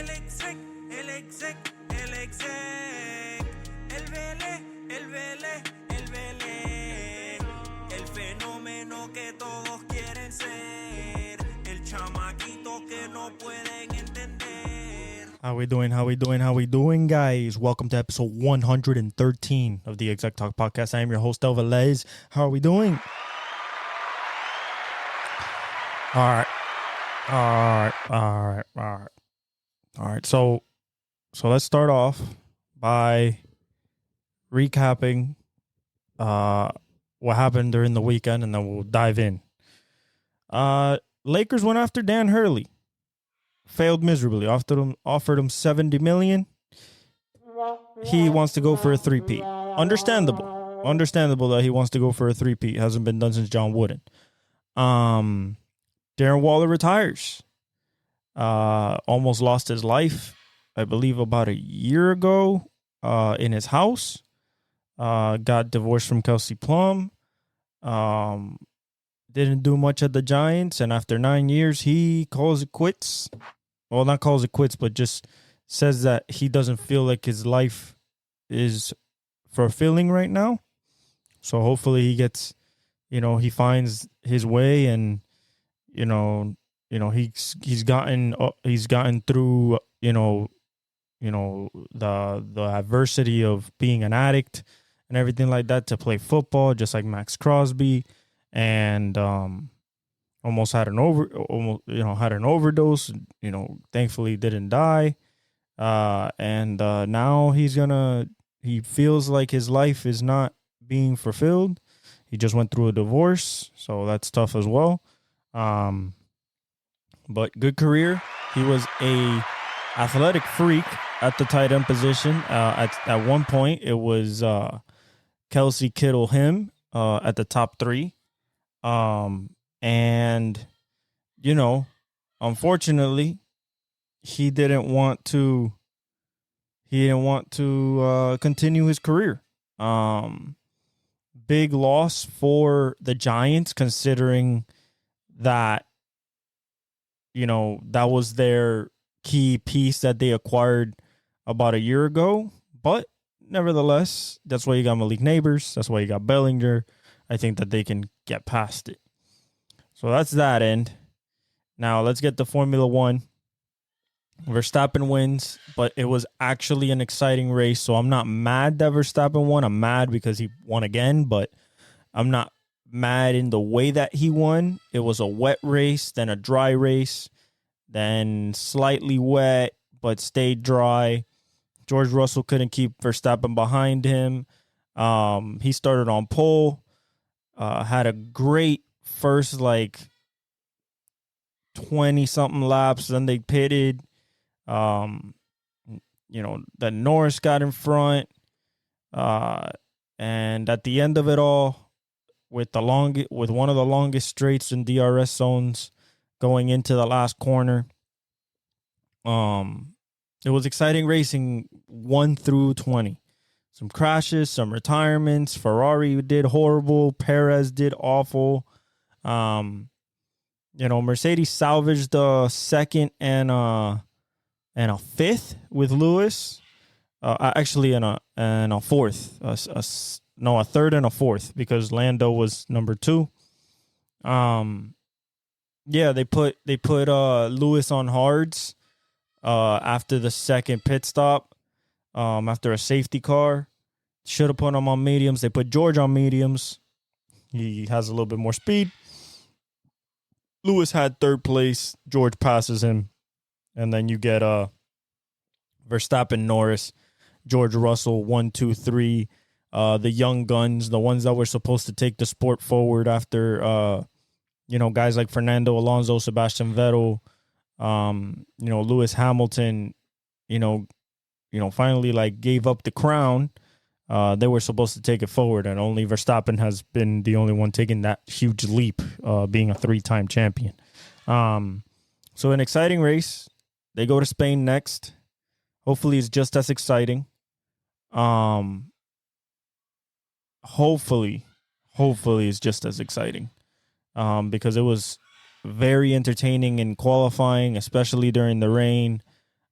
el exec, el Vele, el fenómeno que todos quieren ser, el chamaquito que no pueden entender. How we doing, guys? Welcome to episode 113 of the Exec Talk Podcast. I am your host, Velez. How are we doing? All right. So let's start off by recapping what happened during the weekend, and then we'll dive in. Lakers went after Dan Hurley. Failed miserably. Offered him $70 million. He wants to go for a three-peat. Understandable that he wants to go for a three-peat. Hasn't been done since John Wooden. Darren Waller retires. Almost lost his life, I believe, about a year ago in his house. Got divorced from Kelsey Plum. Didn't do much at the Giants, and after 9 years, he calls it quits. Well, not calls it quits, but just says that he doesn't feel like his life is fulfilling right now. So hopefully he gets, he finds his way, and he's gotten through the adversity of being an addict and everything like that to play football, just like Max Crosby, and almost had an overdose. Thankfully didn't die. And now he feels like his life is not being fulfilled. He just went through a divorce, so that's tough as well. But good career. He was a athletic freak at the tight end position. At one point, it was Kelsey, Kittle, him at the top three. And unfortunately, he didn't want to continue his career. Big loss for the Giants, considering that that was their key piece that they acquired about a year ago. But nevertheless, that's why you got Malik Neighbors. That's why you got Bellinger. I think that they can get past it. So that's that end. Now let's get to Formula One. Verstappen wins, but it was actually an exciting race. So I'm not mad that Verstappen won. I'm mad because he won again, but I'm not mad in the way that he won. It was a wet race, then a dry race, then slightly wet, but stayed dry. George Russell couldn't keep Verstappen behind him. He started on pole, had a great first 20-something laps. Then they pitted. Then Norris got in front. And at the end of it all, with one of the longest straights in DRS zones going into the last corner, it was exciting racing 1 through 20. Some crashes, some retirements. Ferrari did horrible. Perez did awful. Mercedes salvaged a second and a fifth with Lewis. Actually, and a fourth. A third and a fourth, because Lando was number 2. They put Lewis on hards after the second pit stop. After a safety car. Should have put him on mediums. They put George on mediums. He has a little bit more speed. Lewis had third place. George passes him. And then you get Verstappen, Norris, George Russell, 1, 2, 3. The young guns, the ones that were supposed to take the sport forward after, guys like Fernando Alonso, Sebastian Vettel, Lewis Hamilton, finally gave up the crown. They were supposed to take it forward, and only Verstappen has been the only one taking that huge leap, being a 3-time champion. So an exciting race. They go to Spain next. Hopefully it's just as exciting. Hopefully it's just as exciting. Because it was very entertaining in qualifying, especially during the rain.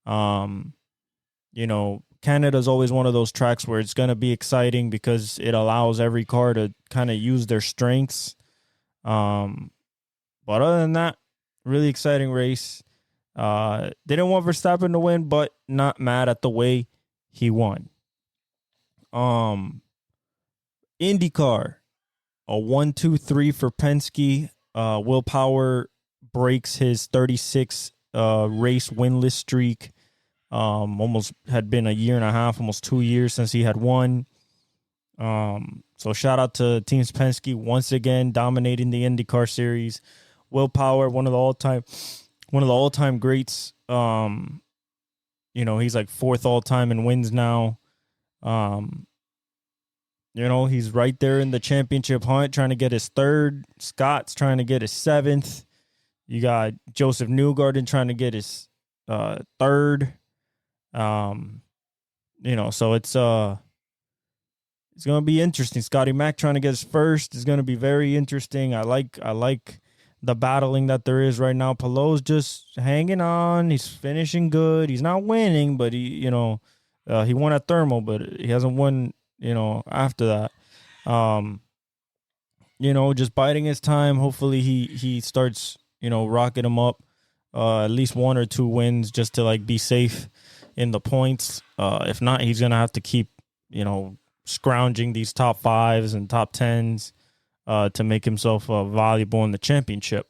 You know, Canada's always one of those tracks where it's going to be exciting because it allows every car to kind of use their strengths. But other than that, really exciting race. Didn't want Verstappen to win, but not mad at the way he won. IndyCar, a 1-2-3 for Penske. Will Power breaks his 36 race winless streak. Almost had been a year and a half, almost 2 years since he had won. So shout out to Teams Penske once again dominating the IndyCar series. Will Power, one of the all-time greats. You know, he's like fourth all-time in wins now. You know, he's right there in the championship hunt, trying to get his third. Scott's trying to get his seventh. You got Joseph Newgarden trying to get his third. You know, so it's going to be interesting. Scotty Mack trying to get his first is going to be very interesting. I like the battling that there is right now. Palou's just hanging on. He's finishing good. He's not winning, but he won at Thermal, but he hasn't won, after that. Just biding his time. Hopefully he starts, rocking him up at least 1 or 2 wins just to like be safe in the points. If not, he's going to have to keep, scrounging these top 5s and top 10s to make himself valuable in the championship.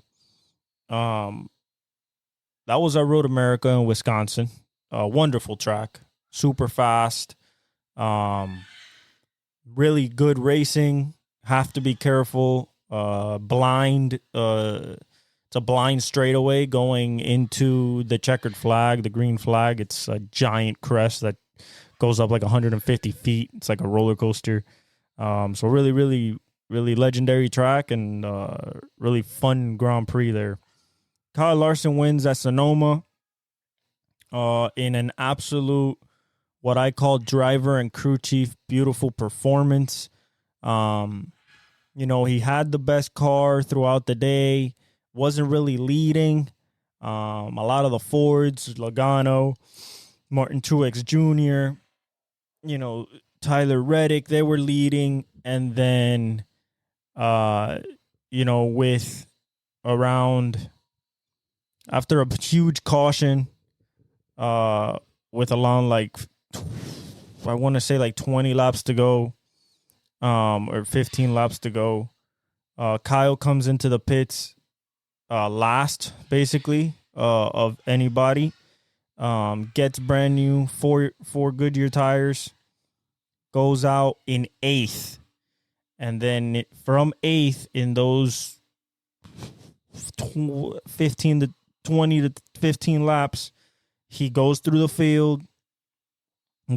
That was our Road America in Wisconsin. Wonderful track, super fast, really good racing. Have to be careful. Blind. It's a blind straightaway going into the checkered flag, the green flag. It's a giant crest that goes up like 150 feet. It's like a roller coaster. So really, really, really legendary track and really fun Grand Prix there. Kyle Larson wins at Sonoma in an absolute, what I call driver and crew chief, beautiful performance. He had the best car throughout the day, wasn't really leading. A lot of the Fords, Logano, Martin Truex Jr., Tyler Reddick, they were leading. And then, with around, after a huge caution, with around like, I want to say like 20 laps to go, or 15 laps to go. Kyle comes into the pits last, basically, of anybody. Gets brand new four Goodyear tires, goes out in 8th. And then from 8th in those 15 to 20 to 15 laps, he goes through the field,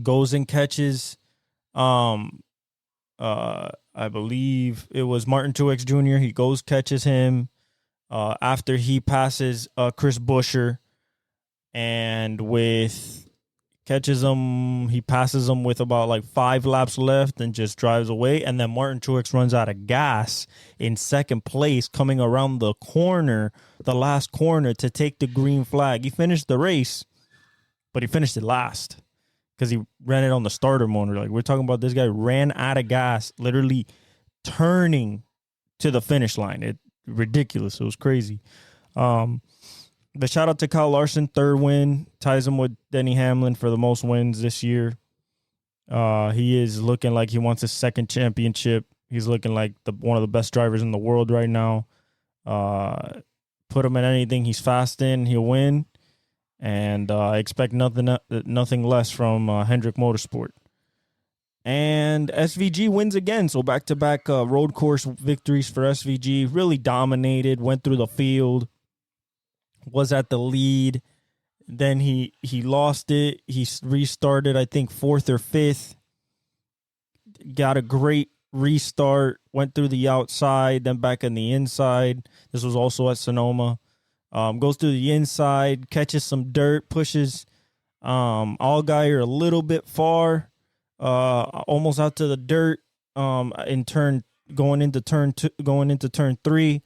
goes and catches, I believe it was Martin Truex Jr. He goes, catches him after he passes Chris Buescher, and catches him, he passes him with about like 5 laps left and just drives away. And then Martin Truex runs out of gas in second place, coming around the last corner to take the green flag. He finished the race, but he finished it last because he ran it on the starter motor. Like, we're talking about, this guy ran out of gas, literally turning to the finish line. Ridiculous. It was crazy. But shout out to Kyle Larson, 3rd win, ties him with Denny Hamlin for the most wins this year. He is looking like he wants his 2nd championship. He's looking like one of the best drivers in the world right now. Put him in anything he's fast in, he'll win. And I expect nothing less from Hendrick Motorsport. And SVG wins again. So back-to-back road course victories for SVG. Really dominated, went through the field, was at the lead. Then he lost it. He restarted, I think, 4th or 5th. Got a great restart. Went through the outside, then back on the inside. This was also at Sonoma. Goes through the inside, catches some dirt, pushes Allgaier a little bit far, almost out to the dirt. Going into turn 3.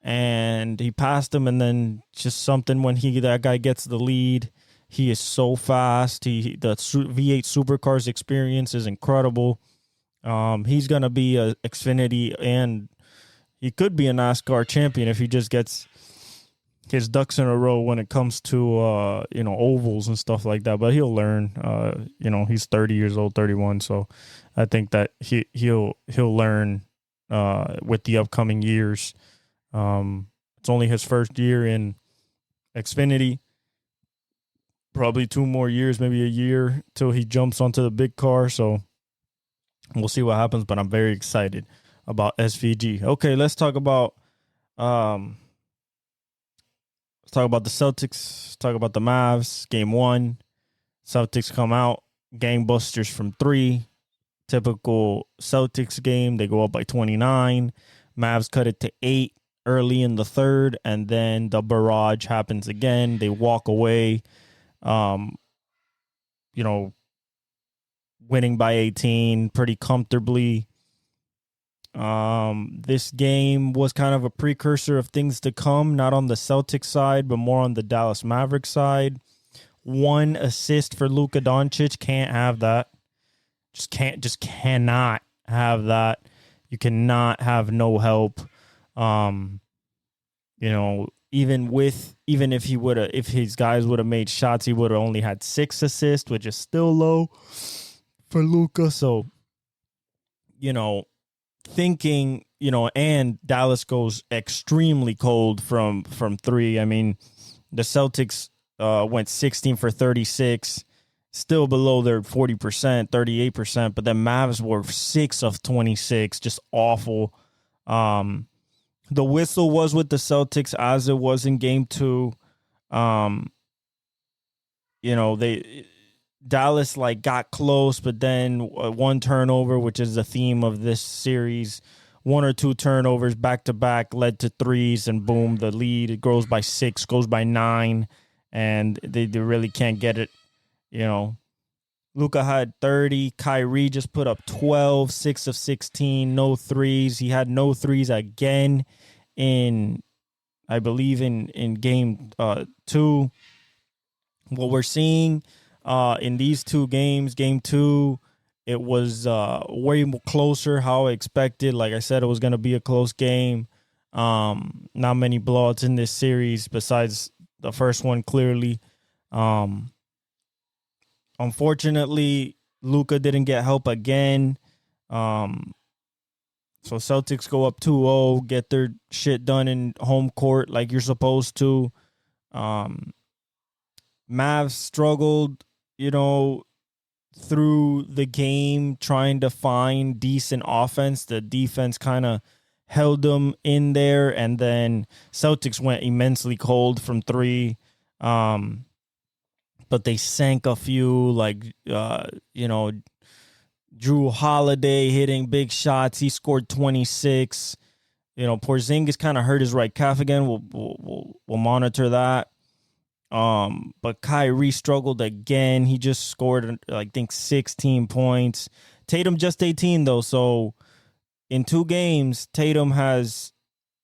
And he passed him, and then just something when that guy gets the lead, He is so fast. V8 Supercars experience is incredible. He's gonna be a Xfinity, and he could be a NASCAR champion if he just gets his ducks in a row when it comes to ovals and stuff like that. But he'll learn. He's 30 years old, 31, so I think that he'll learn with the upcoming years. It's only his first year in Xfinity. Probably 2 more years, maybe a year till he jumps onto the big car. So we'll see what happens, but I'm very excited about SVG. Okay, let's talk about the Celtics. Talk about the Mavs. Game 1. Celtics come out gangbusters from 3. Typical Celtics game. They go up by 29. Mavs cut it to 8 early in the third, and then the barrage happens again. They walk away. Winning by 18 pretty comfortably. This game was kind of a precursor of things to come, not on the Celtics side, but more on the Dallas Mavericks side. 1 assist for Luka Doncic. Can't have that. Just cannot have that. You cannot have no help. Even if his guys would have made shots, he would have only had 6 assists, which is still low for Luka. So, thinking, and Dallas goes extremely cold from 3. I mean, the Celtics went 16 for 36, still below their 40%, 38%, but the Mavs were 6 of 26, just awful. The whistle was with the Celtics as it was in game 2. Dallas got close, but then 1 turnover, which is the theme of this series, 1 or 2 turnovers back to back led to 3s, and boom, the lead, it grows by 6, goes by 9, and they really can't get it. Luka had 30. Kyrie just put up 12, 6 of 16, no threes. He had no threes again in game 2. What we're seeing in these 2 games, game 2, it was way closer how I expected. Like I said, it was going to be a close game. Not many blowouts in this series besides the first one, clearly. Unfortunately, Luka didn't get help again. So Celtics go up 2-0, get their shit done in home court like you're supposed to. Mavs struggled, through the game trying to find decent offense. The defense kind of held them in there, and then Celtics went immensely cold from 3. But they sank a few, Drew Holiday hitting big shots. He scored 26. Porzingis kind of hurt his right calf again. We'll monitor that. But Kyrie struggled again. He just scored, 16 points. Tatum just 18 though. So in 2 games, Tatum has,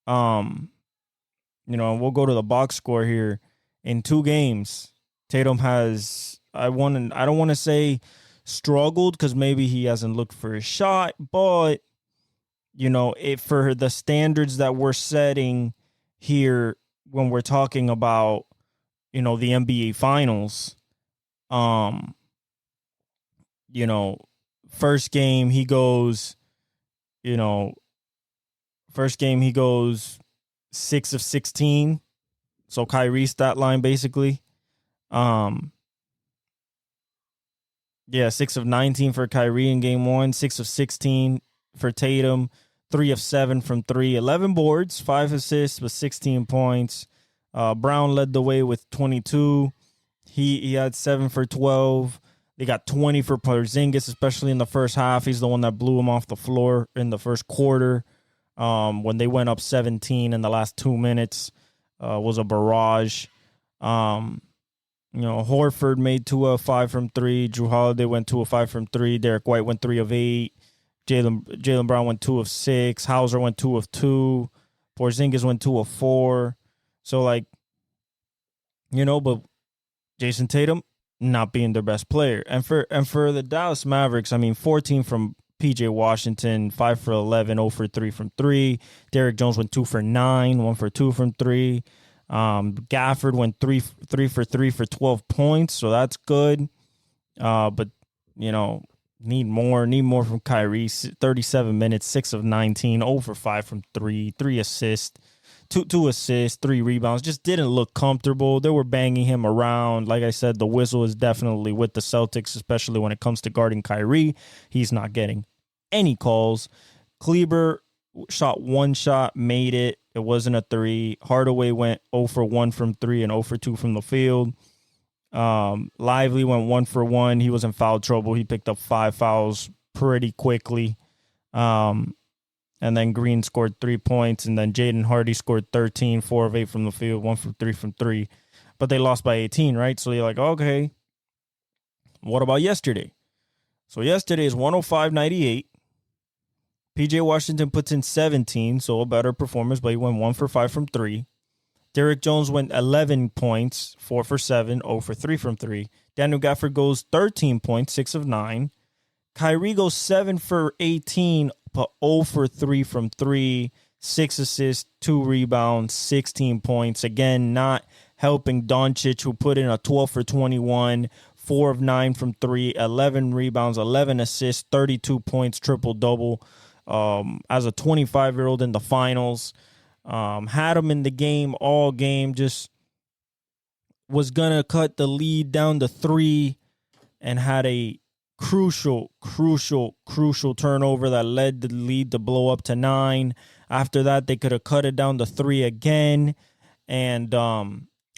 we'll go to the box score here. In 2 games, Tatum has, I don't want to say struggled because maybe he hasn't looked for his shot, but for the standards that we're setting here when we're talking about, the NBA finals, first game he goes 6 of 16. So Kyrie stat line basically. 6 of 19 for Kyrie in game 1, 6 of 16 for Tatum, 3 of 7 from 3, 11 boards, 5 assists with 16 points. Brown led the way with 22. He had 7 for 12. They got 20 for Porzingis, especially in the first half. He's the one that blew him off the floor in the first quarter. When they went up 17 in the last 2 minutes, was a barrage. Horford made 2 of 5 from 3. Drew Holiday went 2 of 5 from 3. Derek White went 3 of 8. Jaylen Brown went 2 of 6. Hauser went 2 of 2. Porzingis went 2 of 4. So, but Jason Tatum not being their best player. And for the Dallas Mavericks, I mean, 14 from PJ Washington, 5 for 11, 0 for 3 from 3. Derrick Jones went 2 for 9, 1 for 2 from 3. Gafford went 3 for 3 for 12 points, so that's good. But need more from Kyrie. 37 minutes, 6 of 19, 0 for 5 from 3, 3 assists. Two assists, 3 rebounds. Just didn't look comfortable. They were banging him around. Like I said, the whistle is definitely with the Celtics, especially when it comes to guarding Kyrie. He's not getting any calls. Kleber shot one shot, made it. It wasn't a 3. Hardaway went 0 for 1 from 3 and 0 for 2 from the field. Lively went 1 for 1. He was in foul trouble. He picked up 5 fouls pretty quickly. And then Green scored 3 points, and then Jaden Hardy scored 13, 4 of 8 from the field, 1 for 3 from 3. But they lost by 18, right? So you're like, okay, what about yesterday? So yesterday is 105-98. PJ Washington puts in 17, so a better performance, but he went 1 for 5 from 3. Derrick Jones went 11 points, 4 for 7, 0 for 3 from 3. Daniel Gafford goes 13 points, 6 of 9. Kyrie goes 7 for 18, but 0 for 3 from 3, 6 assists, 2 rebounds, 16 points. Again, not helping Doncic, who put in a 12 for 21, 4 of 9 from 3, 11 rebounds, 11 assists, 32 points, triple-double. As a 25-year-old in the finals. Had him in the game all game, just was going to cut the lead down to 3 and had a crucial turnover that led the lead to blow up to 9. After that, they could have cut it down to 3 again. And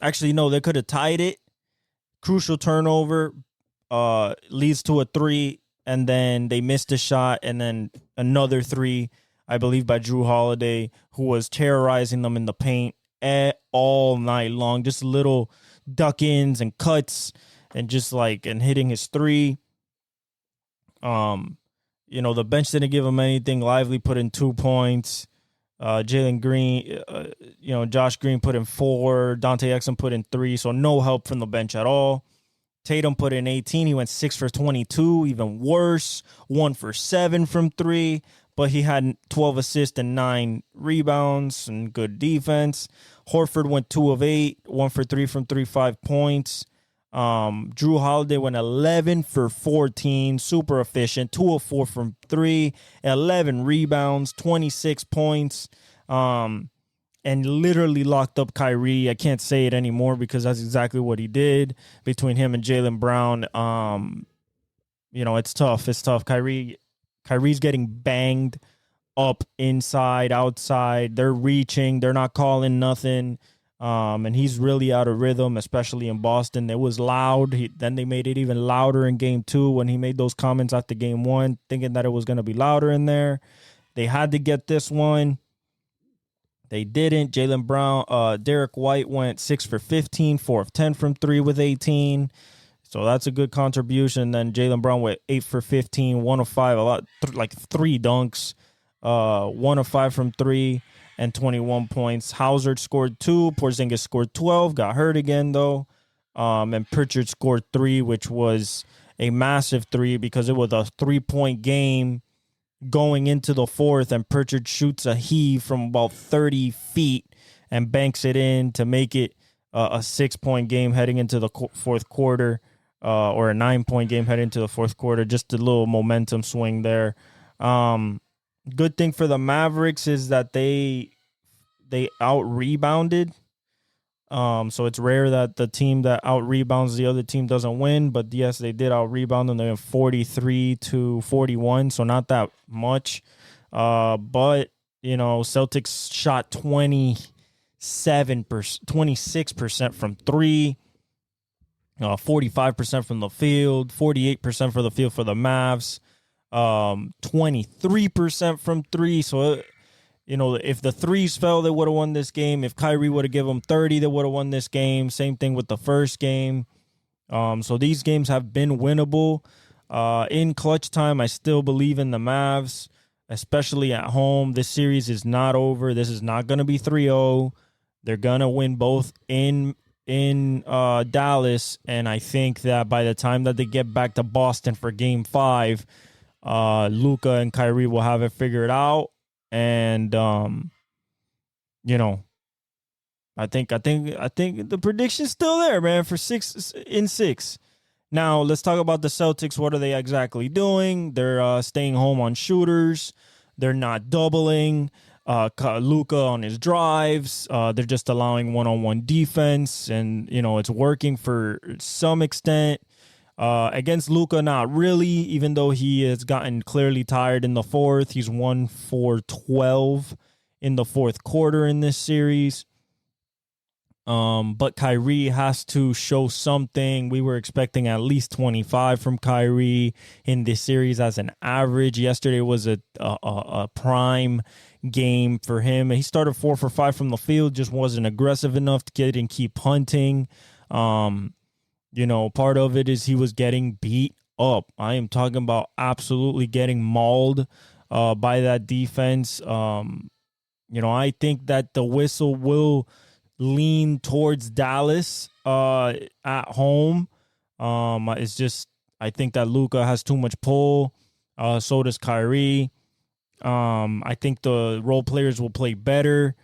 actually, no, they could have tied it. Crucial turnover leads to a 3, and then they missed a shot, and then another 3, I believe, by Drew Holiday, who was terrorizing them in the paint all night long. Just little duck-ins and cuts and just and hitting his 3. The bench didn't give him anything. Lively put in 2 points. Jalen Green, Josh Green put in 4. Dante Exum put in 3. So no help from the bench at all. Tatum put in 18. He went 6 for 22. Even worse, 1 for 7 from 3. But he had 12 assists and 9 rebounds and good defense. Horford went 2 of 8, 1 for 3 from 3, 5 points. Drew Holiday went 11 for 14, super efficient, 2 of 4 from 3, 11 rebounds, 26 points, and literally locked up Kyrie. I can't say it anymore because that's exactly what he did between him and Jaylen Brown. It's tough. It's tough. Kyrie's getting banged up inside, outside. They're reaching. They're not calling nothing. And he's really out of rhythm, especially in Boston. It was loud. Then they made it even louder in Game 2 when he made those comments after Game 1, thinking that it was going to be louder in there. They had to get this one. They didn't. Jaylen Brown, Derek White went 6 for 15, 4 of 10 from 3 with 18. So that's a good contribution. Then Jaylen Brown went 8 for 15, 1 of 5, 3 dunks, 1 of 5 from 3. And 21 points. Hauser scored 2. Porzingis scored 12. Got hurt again, though. And Pritchard scored 3, which was a massive 3 because it was a 3-point game going into the 4th. And Pritchard shoots a heave from about 30 feet and banks it in to make it a 6-point game heading into the 4th quarter, or a 9-point game heading into the 4th quarter. Just a little momentum swing there. Good thing for the Mavericks is that they out-rebounded. So it's rare that the team that out-rebounds the other team doesn't win. But, yes, they did out-rebound them. They went 43-41, so not that much. But, Celtics shot 26% from 3, 45% from the field, 48% for the field for the Mavs. 23% from 3. So, if the threes fell, they would have won this game. If Kyrie would have given them 30, they would have won this game. Same thing with the first game. So these games have been winnable. In clutch time, I still believe in the Mavs, especially at home. This series is not over. This is not going to be 3-0. They're going to win both in in Dallas, and I think that by the time that they get back to Boston for Game 5, Luka and Kyrie will have it figured out, and you know, I think the prediction's still there, man, for 6. Now let's talk about the Celtics. What are they exactly doing? They're staying home on shooters. They're not doubling Luka on his drives. They're just allowing one-on-one defense, and it's working for some extent. Against Luka, not really, even though he has gotten clearly tired in the fourth. He's 1 for 12 in the fourth quarter in this series. But Kyrie has to show something. We were expecting at least 25 from Kyrie in this series as an average. Yesterday was a prime game for him. He started 4 for 5 from the field, just wasn't aggressive enough to get and keep punting. Part of it is he was getting beat up. I am talking about absolutely getting mauled by that defense. I think that the whistle will lean towards Dallas at home. It's just, I think that Luka has too much pull. So does Kyrie. I think the role players will play better.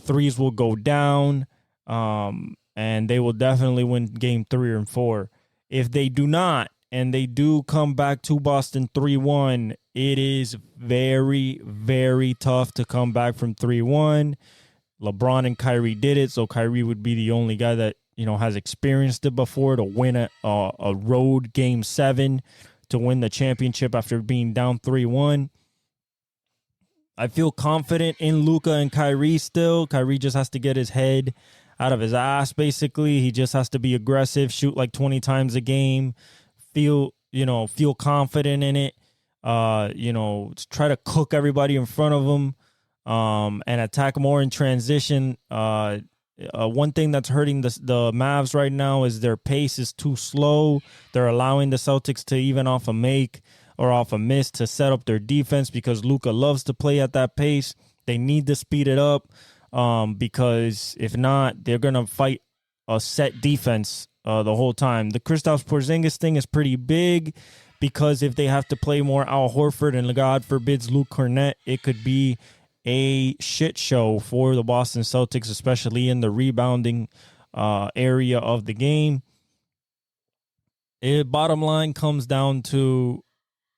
Threes will go down. And they will definitely win game 3 and 4. If they do not, and they do come back to Boston 3-1, it is very, very tough to come back from 3-1. LeBron and Kyrie did it, so Kyrie would be the only guy that has experienced it before to win a road game 7 to win the championship after being down 3-1. I feel confident in Luka and Kyrie still. Kyrie just has to get his head out of his ass, basically. He just has to be aggressive, shoot like 20 times a game, feel confident in it, try to cook everybody in front of him. And attack more in transition. One thing that's hurting the Mavs right now is their pace is too slow. They're allowing the Celtics to even off a make or off a miss to set up their defense because Luka loves to play at that pace. They need to speed it up because if not, they're going to fight a set defense the whole time. The Kristaps Porzingis thing is pretty big because if they have to play more Al Horford and God forbids Luke Cornett, it could be a shit show for the Boston Celtics, especially in the rebounding area of the game. Bottom line comes down to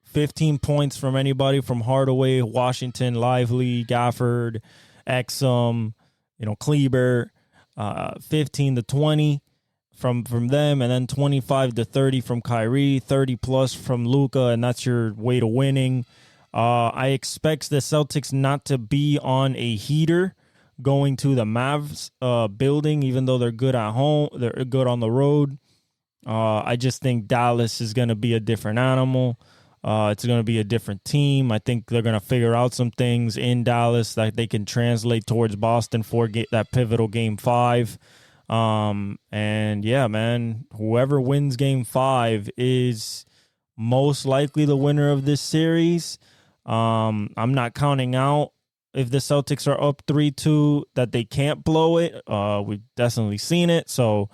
15 points from anybody from Hardaway, Washington, Lively, Gafford, Exum, Kleber, 15 to 20 from them, and then 25 to 30 from Kyrie, 30 plus from Luka, and that's your way to winning. I expect the Celtics not to be on a heater going to the Mavs building, even though they're good at home. They're good on the road. I just think Dallas is going to be a different animal. It's going to be a different team. I think they're going to figure out some things in Dallas that they can translate towards Boston for that pivotal game 5. And yeah, man, whoever wins game 5 is most likely the winner of this series. I'm not counting out if the Celtics are up 3-2 that they can't blow it. We've definitely seen it. So,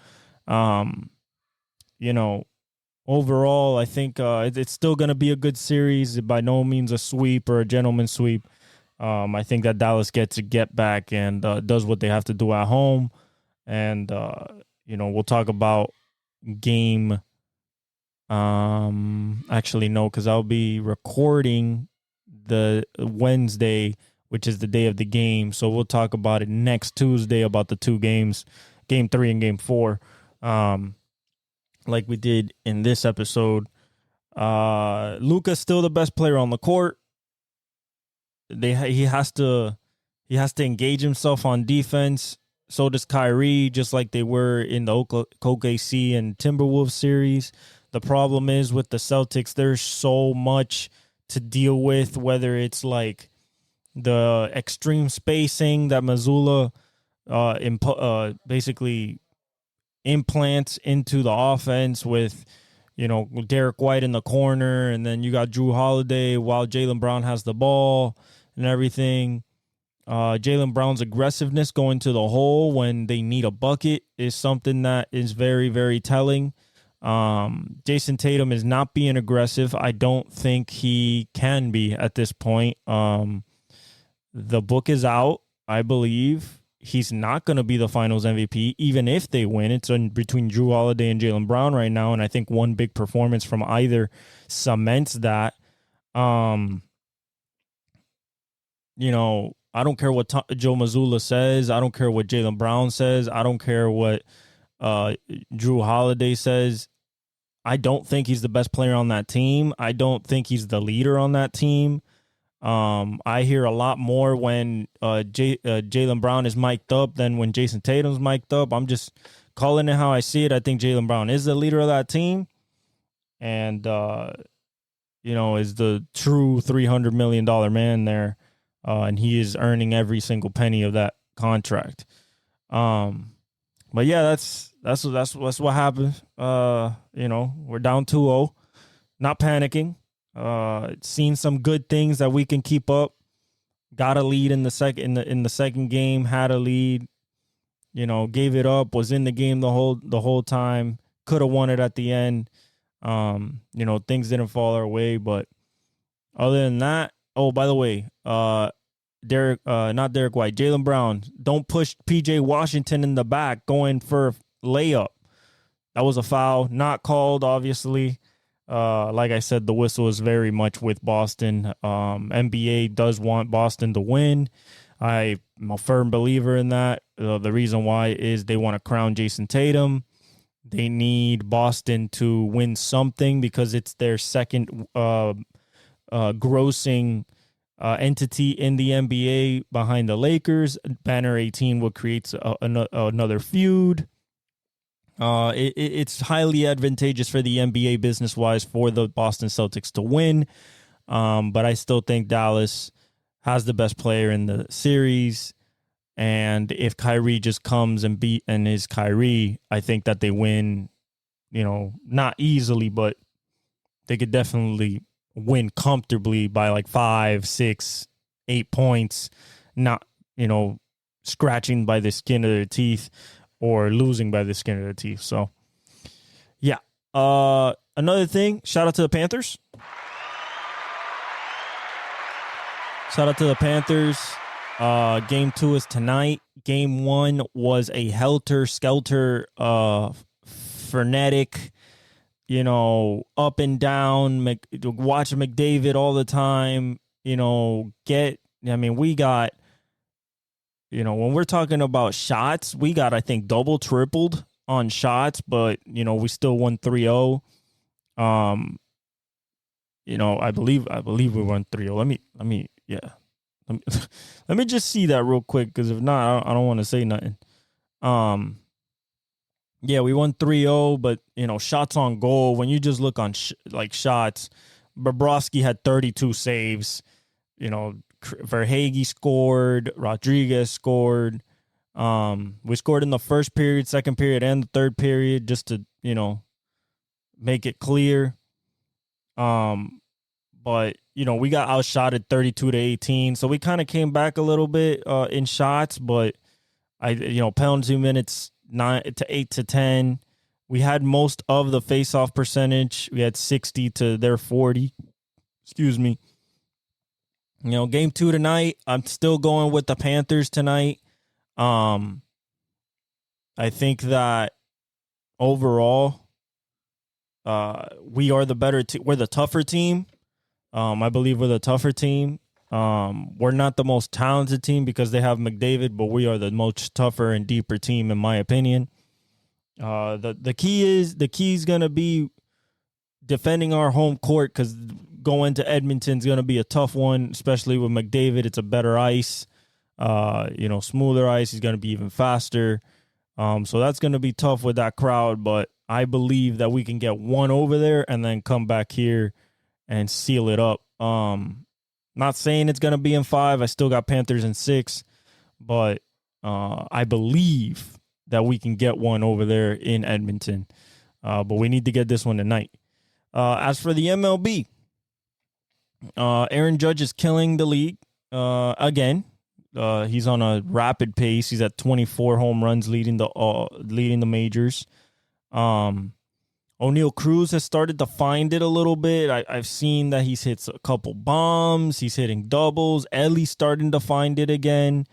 overall, I think it's still going to be a good series. By no means a sweep or a gentleman's sweep. I think that Dallas gets to get back and does what they have to do at home. And, we'll talk about game. Actually, no, because I'll be recording the Wednesday, which is the day of the game. So we'll talk about it next Tuesday about the 2 games, game 3 and game 4. Like we did in this episode. Luka's still the best player on the court. He has to engage himself on defense. So does Kyrie, just like they were in the OKC and Timberwolves series. The problem is with the Celtics, there's so much to deal with, whether it's like the extreme spacing that Mazzulla basically implants into the offense with, Derek White in the corner, and then you got Drew Holiday while Jaylen Brown has the ball and everything. Jaylen Brown's aggressiveness going to the hole when they need a bucket is something that is very, very telling. Jason Tatum is not being aggressive. I don't think he can be at this point. The book is out, I believe. He's not going to be the finals MVP, even if they win. It's in between Jrue Holiday and Jaylen Brown right now, and I think one big performance from either cements that. I don't care what Joe Mazzulla says. I don't care what Jaylen Brown says. I don't care what Jrue Holiday says. I don't think he's the best player on that team. I don't think he's the leader on that team. I hear a lot more when Jaylen Brown is mic'd up than when Jason Tatum's mic'd up. I'm just calling it how I see it. I think Jaylen Brown is the leader of that team, and is the true $300 million man there, and he is earning every single penny of that contract. But yeah, that's what happened. We're down 2-0, not panicking. Seen some good things that we can keep up. Got a lead in the second game. Had a lead. Gave it up. Was in the game the whole time. Could have won it at the end. Things didn't fall our way, but other than that. Oh, by the way, not Derek White, Jaylen Brown. Don't push PJ Washington in the back going for a layup. That was a foul, not called, obviously. Like I said, the whistle is very much with Boston. NBA does want Boston to win. I'm a firm believer in that. The reason why is they want to crown Jason Tatum. They need Boston to win something because it's their second grossing entity in the NBA behind the Lakers. Banner 18 will create another feud. It's highly advantageous for the NBA business-wise for the Boston Celtics to win, but I still think Dallas has the best player in the series, and if Kyrie just comes and is Kyrie, I think that they win, not easily, but they could definitely win comfortably by like 5, 6, 8 points, not, scratching by the skin of their teeth or losing by the skin of their teeth. So, yeah. Another thing, shout out to the Panthers. Game 2 is tonight. Game 1 was a helter-skelter, frenetic, up and down, watch McDavid all the time, we got, when we're talking about shots, we got, I think, double, tripled on shots, but, we still won 3-0. I believe we won 3-0. Let me just see that real quick, because if not, I don't want to say nothing. Yeah, we won 3-0, but, shots on goal, when you just look on shots, Bobrovsky had 32 saves, Verhaeghe scored, Rodriguez scored. We scored in the first period, second period, and the third period, just to, make it clear. But, we got outshotted 32-18, so we kind of came back a little bit in shots, but penalty minutes 8-10. We had most of the face-off percentage. We had 60 to their 40. Excuse me. Game 2 tonight. I'm still going with the Panthers tonight. I think that overall, we are the better team. We're the tougher team. I believe we're the tougher team. We're not the most talented team because they have McDavid, but we are the most tougher and deeper team, in my opinion. The key is going to be defending our home court, because going to Edmonton is going to be a tough one, especially with McDavid. It's a better ice, smoother ice. He's going to be even faster. So that's going to be tough with that crowd, but I believe that we can get one over there and then come back here and seal it up. Not saying it's going to be in 5. I still got Panthers in 6, but I believe that we can get one over there in Edmonton. But we need to get this one tonight. As for the MLB, Aaron Judge is killing the league again. He's on a rapid pace. He's at 24 home runs, leading the majors. O'Neal Cruz has started to find it a little bit. I've seen that he's hit a couple bombs. He's hitting doubles. Ellie's starting to find it again.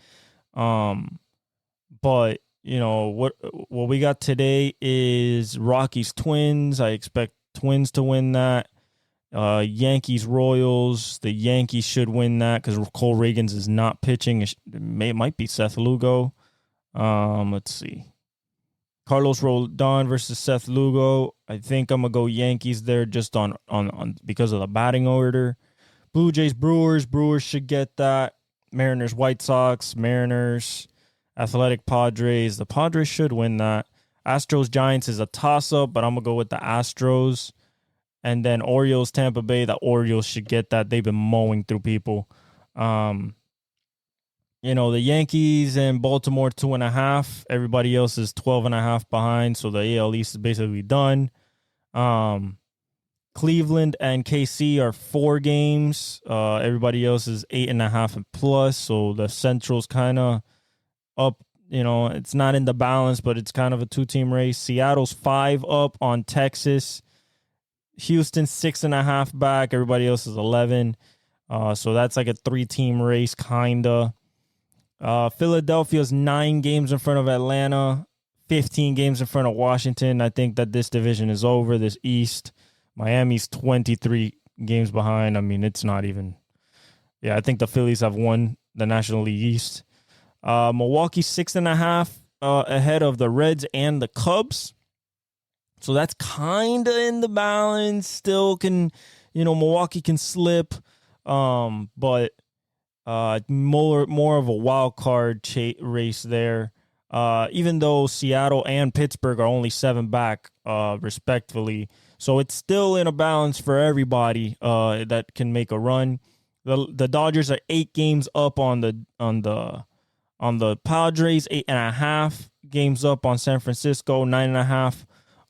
But you know what we got today is Rockies Twins. I expect Twins to win that. Yankees Royals. The Yankees should win that because Cole Reagans is not pitching. It might be Seth Lugo. Let's see. Carlos Rodon versus Seth Lugo. I think I'm gonna go Yankees there just on because of the batting order. Blue Jays Brewers. Brewers should get that. Mariners White Sox. Mariners. Athletic Padres. The Padres should win that. Astros Giants is a toss up, but I'm gonna go with the Astros. And then Orioles Tampa Bay. The Orioles should get that. They've been mowing through people. You know, the Yankees and Baltimore 2.5. Everybody else is 12.5 behind. So the AL East is basically done. Cleveland and KC are 4 games. Everybody else is 8.5 and plus. So the Central's kind of up. You know, it's not in the balance, but it's kind of a 2-team race. Seattle's 5 up on Texas. Houston 6.5 back. Everybody else is 11. So that's like a 3-team race, kinda. Philadelphia's 9 games in front of Atlanta, 15 games in front of Washington. I think that this division is over, this East. Miami's 23 games behind. I mean, it's not even. Yeah, I think the Phillies have won the National League East. Milwaukee's 6.5 ahead of the Reds and the Cubs. So that's kind of in the balance. Still can, Milwaukee can slip. But more of a wild card race there. Even though Seattle and Pittsburgh are only 7 back, respectively, so it's still in a balance for everybody that can make a run. The Dodgers are 8 games up on the Padres, 8.5 games up on San Francisco, 9.5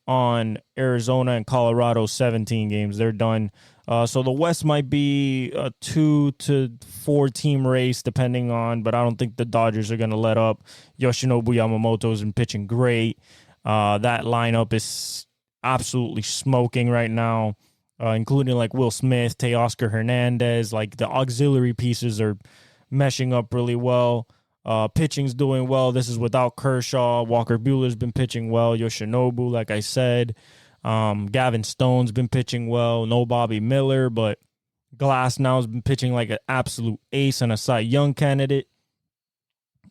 on Arizona, and Colorado 17 games. They're done. So the West might be a 2 to 4 team race, depending on, but I don't think the Dodgers are going to let up. Yoshinobu Yamamoto's been pitching great. That lineup is absolutely smoking right now, including like Will Smith, Teoscar Hernandez. Like the auxiliary pieces are meshing up really well. Pitching's doing well. This is without Kershaw. Walker Buehler's been pitching well. Yoshinobu, like I said. Gavin Stone's been pitching well. No Bobby Miller, but Glass now has been pitching like an absolute ace and a Cy Young candidate.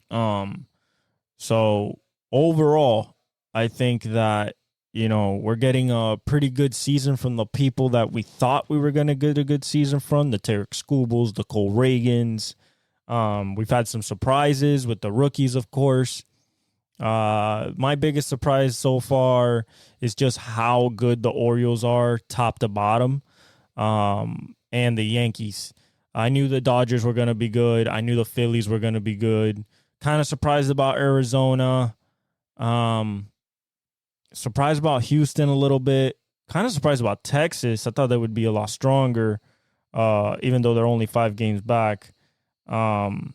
So overall, I think that, we're getting a pretty good season from the people that we thought we were going to get a good season from. The Tarek Skubals, the Cole Reagans. We've had some surprises with the rookies, of course. My biggest surprise so far is just how good the Orioles are top to bottom. And the Yankees. I knew the Dodgers were going to be good. I knew the Phillies were going to be good. Kind of surprised about Arizona. Surprised about Houston a little bit. Kind of surprised about Texas. I thought they would be a lot stronger, even though they're only 5 games back. And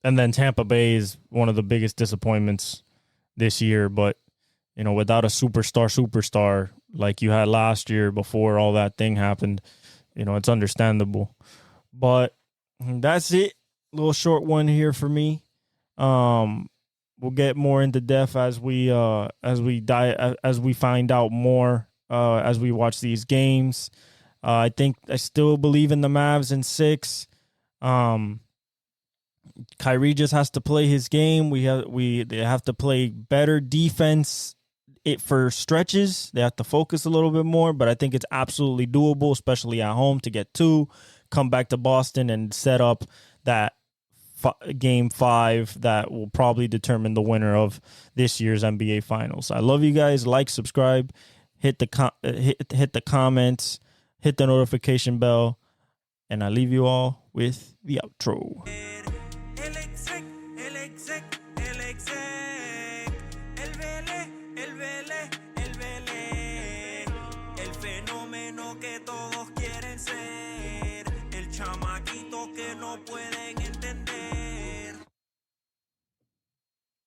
then Tampa Bay is one of the biggest disappointments this year. But, without a superstar like you had last year before all that thing happened, it's understandable. But that's it. A little short one here for me. We'll get more into depth as we find out more as we watch these games. I still believe in the Mavs in 6. Kyrie just has to play his game. They have to play better defense for stretches. They have to focus a little bit more, but I think it's absolutely doable, especially at home, to get 2, come back to Boston and set up that game 5 that will probably determine the winner of this year's NBA Finals. I love you guys. Like, subscribe, hit the comments, hit the notification bell, and I leave you all with the outro.